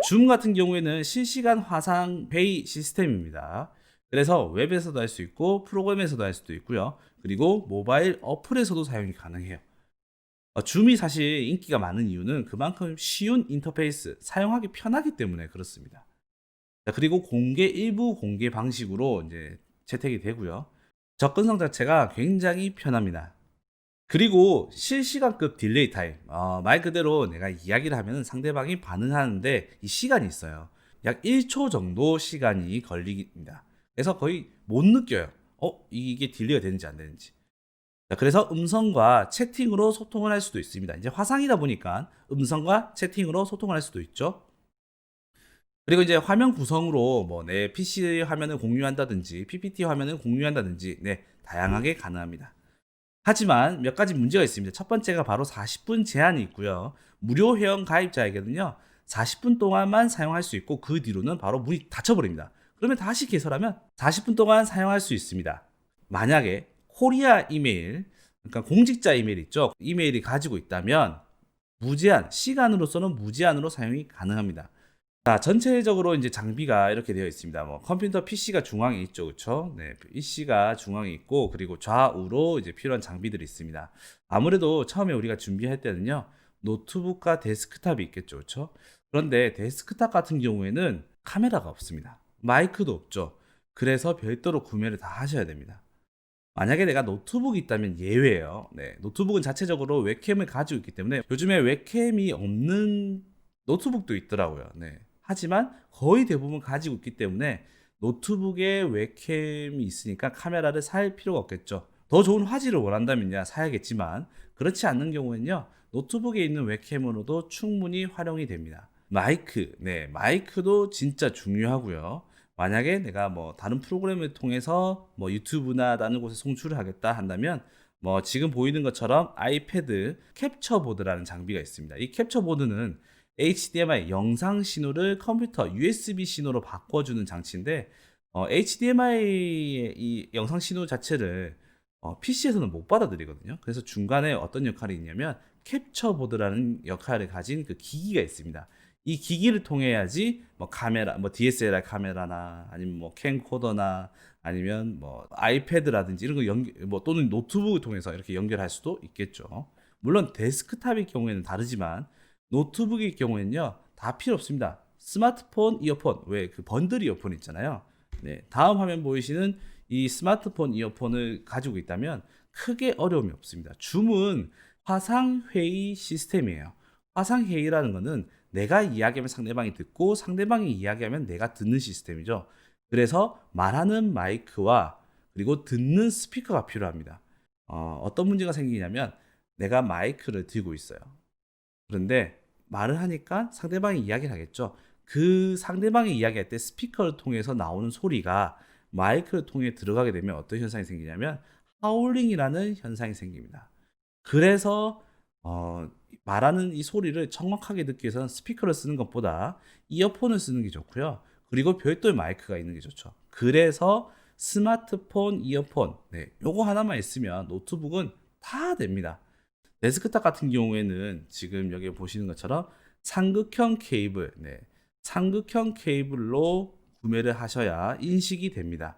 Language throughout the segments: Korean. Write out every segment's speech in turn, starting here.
줌 같은 경우에는 실시간 화상 회의 시스템입니다. 그래서 웹에서도 할 수 있고 프로그램에서도 할 수도 있고요. 그리고 모바일 어플에서도 사용이 가능해요. 줌이 사실 인기가 많은 이유는 그만큼 쉬운 인터페이스, 사용하기 편하기 때문에 그렇습니다. 자, 그리고 일부 공개 방식으로 이제 채택이 되고요. 접근성 자체가 굉장히 편합니다. 그리고 실시간급 딜레이 타임. 말 그대로 내가 이야기를 하면 상대방이 반응하는데 이 시간이 있어요. 약 1초 정도 시간이 걸립니다. 그래서 거의 못 느껴요. 이게 딜레이가 되는지 안 되는지. 자, 그래서 음성과 채팅으로 소통을 할 수도 있습니다. 이제 화상이다 보니까 음성과 채팅으로 소통을 할 수도 있죠. 그리고 이제 화면 구성으로 뭐 내 PC 화면을 공유한다든지 PPT 화면을 공유한다든지 다양하게 가능합니다. 하지만 몇 가지 문제가 있습니다. 첫 번째가 바로 40분 제한이 있고요. 무료 회원 가입자에게는요, 40분 동안만 사용할 수 있고 그 뒤로는 바로 문이 닫혀버립니다. 그러면 다시 개설하면 40분 동안 사용할 수 있습니다. 만약에 코리아 이메일, 그러니까 공직자 이메일 있죠. 이메일이 가지고 있다면 무제한, 시간으로서는 무제한으로 사용이 가능합니다. 자, 전체적으로 이제 장비가 이렇게 되어 있습니다. 뭐 컴퓨터 PC가 중앙에 있죠, 그렇죠? 네, PC가 중앙에 있고 그리고 좌우로 이제 필요한 장비들이 있습니다. 아무래도 처음에 우리가 준비할 때는요, 노트북과 데스크탑이 있겠죠, 그렇죠? 그런데 데스크탑 같은 경우에는 카메라가 없습니다. 마이크도 없죠. 그래서 별도로 구매를 다 하셔야 됩니다. 만약에 내가 노트북이 있다면 예외예요. 네, 노트북은 자체적으로 웹캠을 가지고 있기 때문에 요즘에 웹캠이 없는 노트북도 있더라고요. 네. 하지만 거의 대부분 가지고 있기 때문에 노트북에 웹캠이 있으니까 카메라를 살 필요가 없겠죠. 더 좋은 화질을 원한다면야 사야겠지만 그렇지 않는 경우에는요. 노트북에 있는 웹캠으로도 충분히 활용이 됩니다. 마이크도 진짜 중요하고요. 만약에 내가 뭐 다른 프로그램을 통해서 뭐 유튜브나 다른 곳에 송출을 하겠다 한다면 뭐 지금 보이는 것처럼 아이패드 캡처보드라는 장비가 있습니다. 이 캡처보드는 HDMI 영상 신호를 컴퓨터 USB 신호로 바꿔주는 장치인데 HDMI의 이 영상 신호 자체를 PC에서는 못 받아들이거든요. 그래서 중간에 어떤 역할이 있냐면 캡처보드라는 역할을 가진 그 기기가 있습니다. 이 기기를 통해야지 뭐 카메라, 뭐 DSLR 카메라나 아니면 뭐 캠코더나 아니면 뭐 아이패드라든지 이런 거 뭐 또는 노트북을 통해서 이렇게 연결할 수도 있겠죠. 물론 데스크탑의 경우에는 다르지만 노트북의 경우에는요 다 필요 없습니다. 스마트폰 이어폰, 왜 그 번들 이어폰 있잖아요. 네, 다음 화면 보이시는 이 스마트폰 이어폰을 가지고 있다면 크게 어려움이 없습니다. 줌은 화상 회의 시스템이에요. 화상 회의라는 거는 내가 이야기하면 상대방이 듣고 상대방이 이야기하면 내가 듣는 시스템이죠. 그래서 말하는 마이크와 그리고 듣는 스피커가 필요합니다. 어떤 문제가 생기냐면 내가 마이크를 들고 있어요. 그런데 말을 하니까 상대방이 이야기를 하겠죠. 그 상대방이 이야기할 때 스피커를 통해서 나오는 소리가 마이크를 통해 들어가게 되면 어떤 현상이 생기냐면 하울링이라는 현상이 생깁니다. 그래서 말하는 이 소리를 정확하게 듣기 위해서는 스피커를 쓰는 것보다 이어폰을 쓰는 게 좋고요. 그리고 별도의 마이크가 있는 게 좋죠. 그래서 스마트폰, 이어폰, 요거 하나만 있으면 노트북은 다 됩니다. 데스크탑 같은 경우에는 지금 여기 보시는 것처럼 삼극형 케이블, 삼극형 케이블로 구매를 하셔야 인식이 됩니다.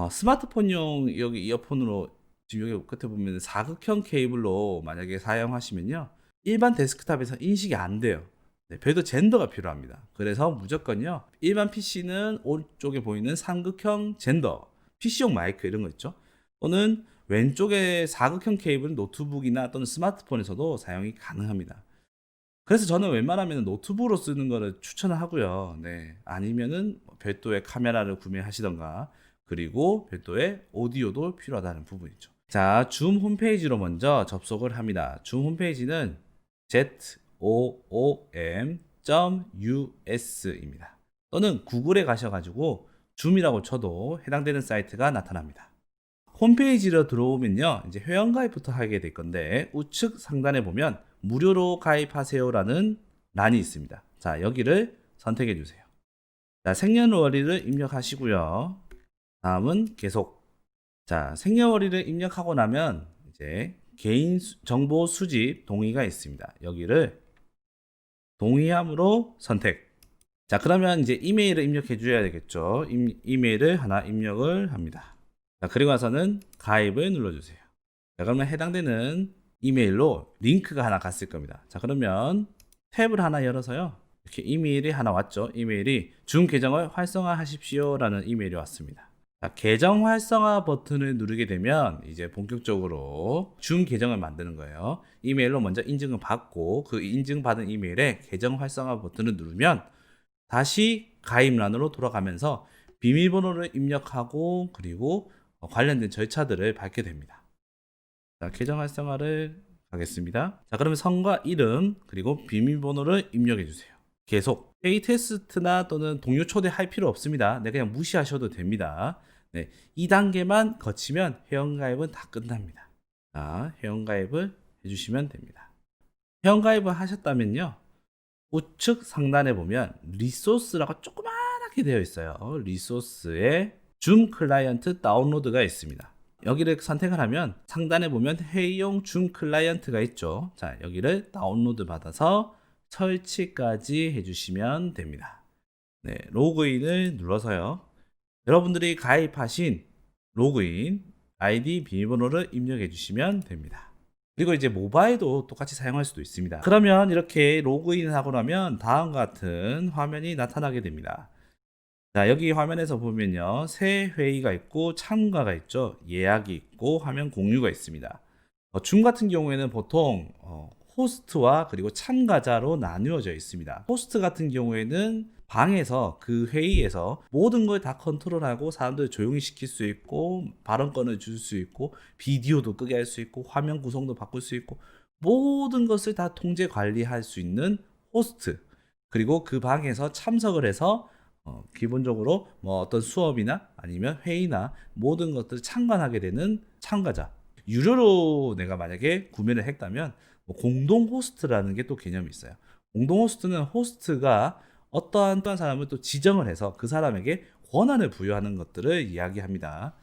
스마트폰용 여기 이어폰으로 지금 여기 끝에 보면 사극형 케이블로 만약에 사용하시면요. 일반 데스크탑에서 인식이 안 돼요. 별도 젠더가 필요합니다. 그래서 무조건요. 일반 PC는 오른쪽에 보이는 삼극형 젠더, PC용 마이크 이런 거 있죠. 또는 왼쪽에 사극형 케이블은 노트북이나 또는 스마트폰에서도 사용이 가능합니다. 그래서 저는 웬만하면 노트북으로 쓰는 거를 추천을 하고요. 아니면은 별도의 카메라를 구매하시던가 그리고 별도의 오디오도 필요하다는 부분이죠. 자, 줌 홈페이지로 먼저 접속을 합니다. 줌 홈페이지는 zoom.us입니다. 또는 구글에 가셔가지고 줌이라고 쳐도 해당되는 사이트가 나타납니다. 홈페이지로 들어오면요, 이제 회원가입부터 하게 될 건데 우측 상단에 보면 무료로 가입하세요라는 란이 있습니다. 자, 여기를 선택해 주세요. 자, 생년월일을 입력하시고요. 다음은 계속. 자, 생년월일을 입력하고 나면 이제 개인 정보 수집 동의가 있습니다. 여기를 동의함으로 선택. 자, 그러면 이제 이메일을 입력해 줘야 되겠죠. 이메일을 하나 입력을 합니다. 자, 그리고 나서는 가입을 눌러주세요. 자, 그러면 해당되는 이메일로 링크가 하나 갔을 겁니다. 자, 그러면 탭을 하나 열어서요. 이렇게 이메일이 하나 왔죠. 이메일이 줌 계정을 활성화하십시오 라는 이메일이 왔습니다. 자, 계정 활성화 버튼을 누르게 되면 이제 본격적으로 줌 계정을 만드는 거예요. 이메일로 먼저 인증을 받고 그 인증받은 이메일에 계정 활성화 버튼을 누르면 다시 가입란으로 돌아가면서 비밀번호를 입력하고 그리고 관련된 절차들을 밟게 됩니다. 자, 계정 활성화를 하겠습니다. 자, 그러면 성과 이름 그리고 비밀번호를 입력해 주세요. 계속 회의 테스트나 또는 동료 초대할 필요 없습니다. 네, 그냥 무시하셔도 됩니다. 네, 2단계만 거치면 회원가입은 다 끝납니다. 자, 회원가입을 해주시면 됩니다. 회원가입을 하셨다면요, 우측 상단에 보면 리소스라고 조그맣게 되어 있어요. 리소스에 줌 클라이언트 다운로드가 있습니다. 여기를 선택을 하면 상단에 보면 회의용 줌 클라이언트가 있죠. 자, 여기를 다운로드 받아서 설치까지 해주시면 됩니다. 네, 로그인을 눌러서요. 여러분들이 가입하신 로그인 아이디 비밀번호를 입력해 주시면 됩니다. 그리고 이제 모바일도 똑같이 사용할 수도 있습니다. 그러면 이렇게 로그인하고 나면 다음과 같은 화면이 나타나게 됩니다. 자, 여기 화면에서 보면요, 새 회의가 있고 참가가 있죠. 예약이 있고 화면 공유가 있습니다. 줌 같은 경우에는 보통 호스트와 그리고 참가자로 나누어져 있습니다. 호스트 같은 경우에는 방에서 그 회의에서 모든 걸 다 컨트롤하고 사람들 조용히 시킬 수 있고 발언권을 줄 수 있고 비디오도 끄게 할 수 있고 화면 구성도 바꿀 수 있고 모든 것을 다 통제 관리할 수 있는 호스트, 그리고 그 방에서 참석을 해서 기본적으로 뭐 어떤 수업이나 아니면 회의나 모든 것들을 참관하게 되는 참가자. 유료로 내가 만약에 구매를 했다면 뭐 공동 호스트라는 게 또 개념이 있어요. 공동 호스트는 호스트가 어떠한 사람을 또 지정을 해서 그 사람에게 권한을 부여하는 것들을 이야기합니다.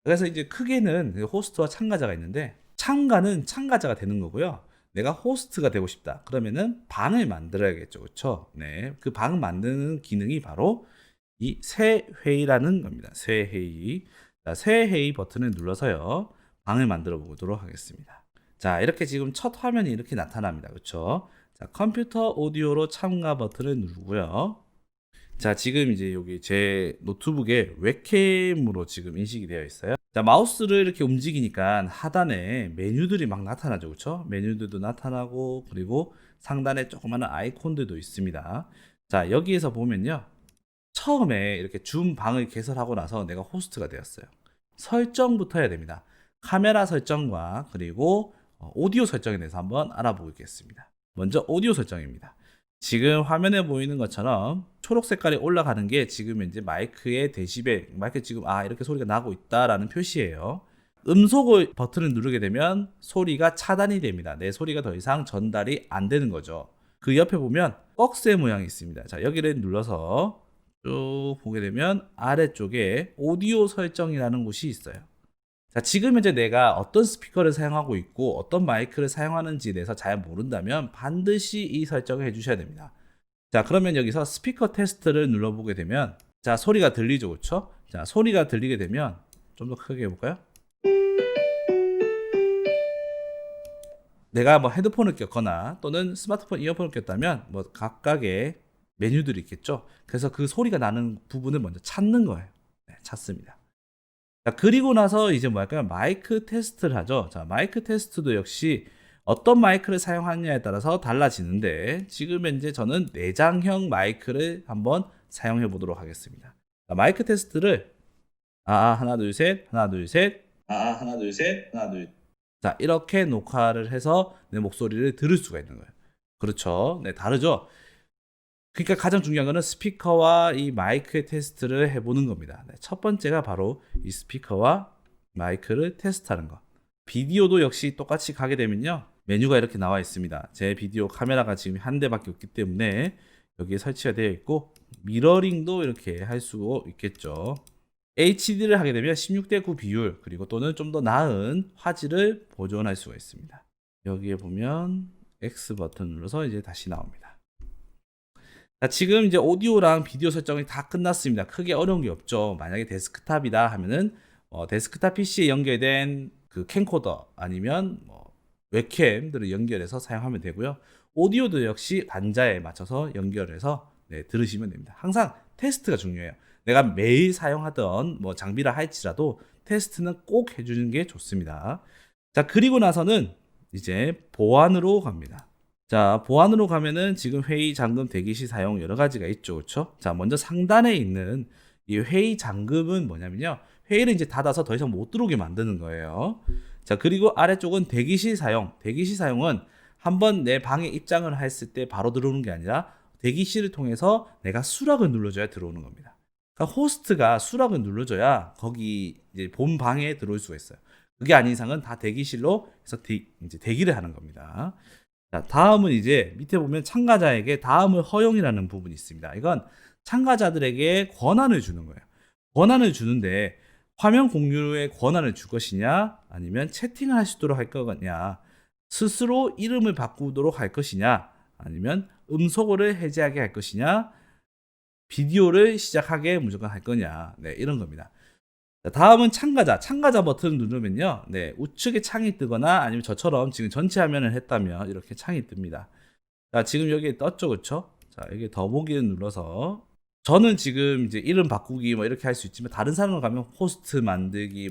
그래서 이제 크게는 호스트와 참가자가 있는데, 참가는 참가자가 되는 거고요. 내가 호스트가 되고 싶다 그러면은 방을 만들어야겠죠. 그렇죠? 네, 그 방 만드는 기능이 바로 이 새 회의라는 겁니다. 새 회의. 자, 새 회의 버튼을 눌러서요, 방을 만들어 보도록 하겠습니다. 자, 이렇게 지금 첫 화면이 이렇게 나타납니다. 그렇죠? 자, 컴퓨터 오디오로 참가 버튼을 누르고요. 자, 지금 이제 여기 제 노트북에 웹캠으로 지금 인식이 되어 있어요. 자, 마우스를 이렇게 움직이니까 하단에 메뉴들이 막 나타나죠. 그렇죠? 메뉴들도 나타나고 그리고 상단에 조그마한 아이콘들도 있습니다. 자, 여기에서 보면요, 처음에 이렇게 줌 방을 개설하고 나서 내가 호스트가 되었어요. 설정부터 해야 됩니다. 카메라 설정과 그리고 오디오 설정에 대해서 한번 알아보겠습니다. 먼저 오디오 설정입니다. 지금 화면에 보이는 것처럼 초록 색깔이 올라가는 게 지금 이제 마이크의 데시벨, 마이크 지금 이렇게 소리가 나고 있다라는 표시예요. 음소거 버튼을 누르게 되면 소리가 차단이 됩니다. 내 소리가 더 이상 전달이 안 되는 거죠. 그 옆에 보면 박스의 모양이 있습니다. 자, 여기를 눌러서 쭉 보게 되면 아래쪽에 오디오 설정이라는 곳이 있어요. 자, 지금 현재 내가 어떤 스피커를 사용하고 있고 어떤 마이크를 사용하는지에 대해서 잘 모른다면 반드시 이 설정을 해주셔야 됩니다. 자, 그러면 여기서 스피커 테스트를 눌러보게 되면, 자, 소리가 들리죠. 그렇죠? 자, 소리가 들리게 되면 좀 더 크게 해볼까요? 내가 뭐 헤드폰을 꼈거나 또는 스마트폰 이어폰을 꼈다면 뭐 각각의 메뉴들이 있겠죠. 그래서 그 소리가 나는 부분을 먼저 찾는 거예요. 네, 찾습니다. 자, 그리고 나서 이제 뭐랄까요? 마이크 테스트를 하죠. 자, 마이크 테스트도 역시 어떤 마이크를 사용하느냐에 따라서 달라지는데, 지금 현재 저는 내장형 마이크를 한번 사용해 보도록 하겠습니다. 자, 마이크 테스트를 하나 둘 셋, 하나 둘 셋, 하나 둘 셋, 하나 둘. 자, 이렇게 녹화를 해서 내 목소리를 들을 수가 있는 거예요. 그렇죠? 네, 다르죠? 그러니까 가장 중요한 거는 스피커와 이 마이크의 테스트를 해보는 겁니다. 네, 첫 번째가 바로 이 스피커와 마이크를 테스트하는 것. 비디오도 역시 똑같이 가게 되면요, 메뉴가 이렇게 나와 있습니다. 제 비디오 카메라가 지금 한 대밖에 없기 때문에 여기에 설치가 되어 있고, 미러링도 이렇게 할 수 있겠죠. HD를 하게 되면 16:9 비율, 그리고 또는 좀 더 나은 화질을 보존할 수가 있습니다. 여기에 보면 X 버튼 눌러서 이제 다시 나옵니다. 자, 지금 이제 오디오랑 비디오 설정이 다 끝났습니다. 크게 어려운 게 없죠. 만약에 데스크탑이다 하면은 데스크탑 PC에 연결된 그 캠코더 아니면 웹캠들을 연결해서 사용하면 되고요. 오디오도 역시 단자에 맞춰서 연결해서 들으시면 됩니다. 항상 테스트가 중요해요. 내가 매일 사용하던 장비라 할지라도 테스트는 꼭 해주는 게 좋습니다. 자, 그리고 나서는 이제 보안으로 갑니다. 자, 보안으로 가면은 지금 회의 잠금 대기 시 사용 여러 가지가 있죠. 그렇죠? 자, 먼저 상단에 있는 이 회의 잠금은 뭐냐면요. 회의를 이제 닫아서 더 이상 못 들어오게 만드는 거예요. 자, 그리고 아래쪽은 대기실 사용. 대기실 사용은 한번 내 방에 입장을 했을 때 바로 들어오는 게 아니라 대기실을 통해서 내가 수락을 눌러줘야 들어오는 겁니다. 그러니까 호스트가 수락을 눌러줘야 거기 이제 본 방에 들어올 수가 있어요. 그게 아닌 이상은 다 대기실로 해서 이제 대기를 하는 겁니다. 자, 다음은 이제 밑에 보면 참가자에게 다음을 허용이라는 부분이 있습니다. 이건 참가자들에게 권한을 주는 거예요. 권한을 주는데 화면 공유에 권한을 줄 것이냐 아니면 채팅을 할 수 있도록 할 거냐, 스스로 이름을 바꾸도록 할 것이냐, 아니면 음소거를 해제하게 할 것이냐, 비디오를 시작하게 무조건 할 거냐, 이런 겁니다. 자, 다음은 참가자 버튼을 누르면요, 우측에 창이 뜨거나 아니면 저처럼 지금 전체 화면을 했다면 이렇게 창이 뜹니다. 자, 지금 여기에 떴죠, 그렇죠? 자, 여기 더보기를 눌러서 저는 지금 이제 이름 바꾸기 이렇게 할 수 있지만 다른 사람을 가면 호스트 만들기,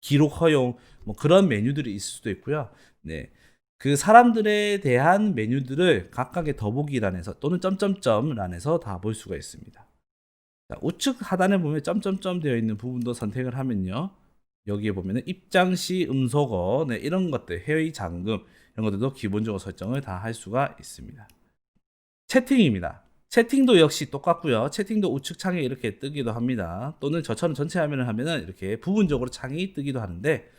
기록 허용 그런 메뉴들이 있을 수도 있고요. 그 사람들에 대한 메뉴들을 각각의 더보기란에서 또는 점점점란에서 다 볼 수가 있습니다. 자, 우측 하단에 보면 점점점 되어 있는 부분도 선택을 하면요, 여기에 보면은 입장 시 음소거, 이런 것들, 회의 잠금 이런 것들도 기본적으로 설정을 다 할 수가 있습니다. 채팅입니다. 채팅도 역시 똑같고요. 채팅도 우측 창에 이렇게 뜨기도 합니다. 또는 저처럼 전체 화면을 하면은 이렇게 부분적으로 창이 뜨기도 하는데,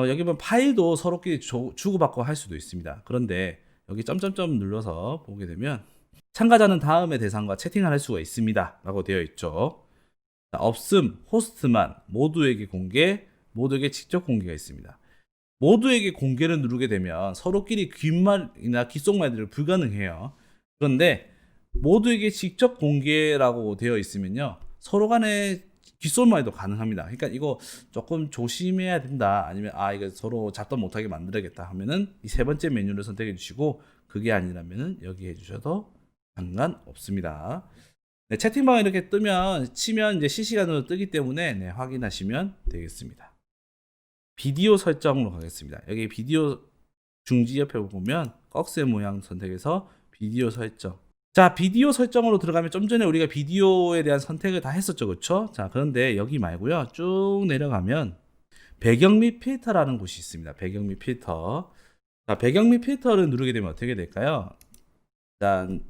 여기 보면 파일도 서로끼리 주고받고 할 수도 있습니다. 그런데 여기 점점점 눌러서 보게 되면 참가자는 다음의 대상과 채팅을 할 수가 있습니다 라고 되어 있죠. 자, 없음, 호스트만, 모두에게 공개, 모두에게 직접 공개가 있습니다. 모두에게 공개를 누르게 되면 서로끼리 귓말이나 귓속말들을 불가능해요. 그런데 모두에게 직접 공개라고 되어 있으면요, 서로 간에 귓속말도 가능합니다. 그러니까 이거 조금 조심해야 된다, 아니면 이거 서로 잡담 못하게 만들어야겠다 하면은 이 세 번째 메뉴를 선택해 주시고, 그게 아니라면은 여기 해주셔도 상관없습니다. 채팅방에 이렇게 치면 이제 실시간으로 뜨기 때문에 확인하시면 되겠습니다. 비디오 설정으로 가겠습니다. 여기 비디오 중지 옆에 보면 꺽쇠 모양 선택해서 비디오 설정. 자, 비디오 설정으로 들어가면 좀 전에 우리가 비디오에 대한 선택을 다 했었죠, 그렇죠? 자, 그런데 여기 말고요, 쭉 내려가면 배경 및 필터라는 곳이 있습니다. 배경 및 필터. 자, 배경 및 필터를 누르게 되면 어떻게 될까요?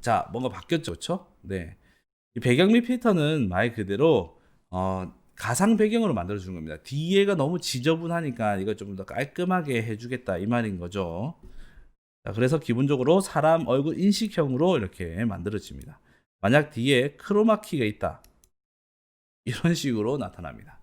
자, 뭔가 바뀌었죠, 그렇죠? 이 배경 및 필터는 말 그대로 가상 배경으로 만들어 주는 겁니다. 뒤에가 너무 지저분하니까 이걸 좀 더 깔끔하게 해주겠다 이 말인 거죠. 자, 그래서 기본적으로 사람 얼굴 인식형으로 이렇게 만들어집니다. 만약 뒤에 크로마키가 있다, 이런 식으로 나타납니다.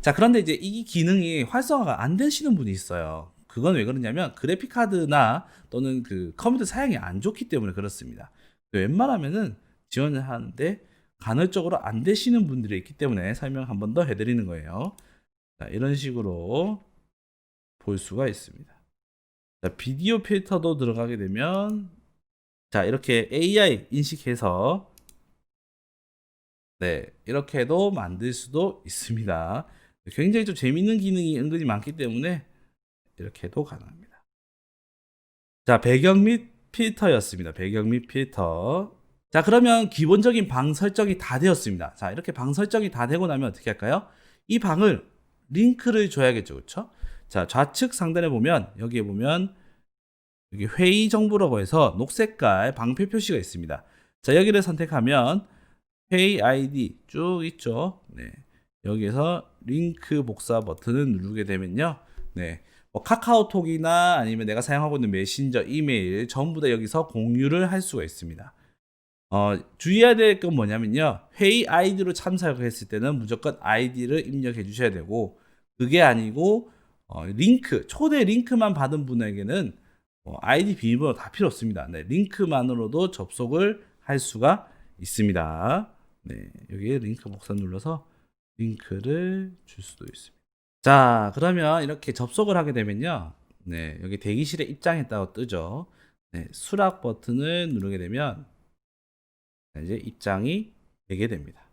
자, 그런데 이제 이 기능이 활성화가 안 되시는 분이 있어요. 그건 왜 그러냐면 그래픽 카드나 또는 그 컴퓨터 사양이 안 좋기 때문에 그렇습니다. 웬만하면은 지원을 하는데 간헐적으로 안 되시는 분들이 있기 때문에 설명 한 번 더 해드리는 거예요. 자, 이런 식으로 볼 수가 있습니다. 자, 비디오 필터도 들어가게 되면 자, 이렇게 AI 인식해서 이렇게도 만들 수도 있습니다. 굉장히 좀 재밌는 기능이 은근히 많기 때문에 이렇게도 가능합니다. 자, 배경 및 필터였습니다. 배경 및 필터. 자, 그러면 기본적인 방 설정이 다 되었습니다. 자, 이렇게 방 설정이 다 되고 나면 어떻게 할까요? 이 방을 링크를 줘야겠죠, 그렇죠? 자, 좌측 상단에 보면 여기에 보면 여기 회의 정보라고 해서 녹색깔 방표 표시가 있습니다. 자, 여기를 선택하면 회의 아이디 쭉 있죠. 여기에서 링크 복사 버튼을 누르게 되면요, 카카오톡이나 아니면 내가 사용하고 있는 메신저, 이메일 전부 다 여기서 공유를 할 수가 있습니다. 주의해야 될 건 뭐냐면요, 회의 아이디로 참석했을 때는 무조건 아이디를 입력해 주셔야 되고, 그게 아니고 초대 링크만 받은 분에게는 아이디 비밀번호 다 필요 없습니다. 링크만으로도 접속을 할 수가 있습니다. 네, 여기에 링크 복사 눌러서 링크를 줄 수도 있습니다. 자, 그러면 이렇게 접속을 하게 되면요. 네, 여기 대기실에 입장했다고 뜨죠. 네, 수락 버튼을 누르게 되면 이제 입장이 되게 됩니다.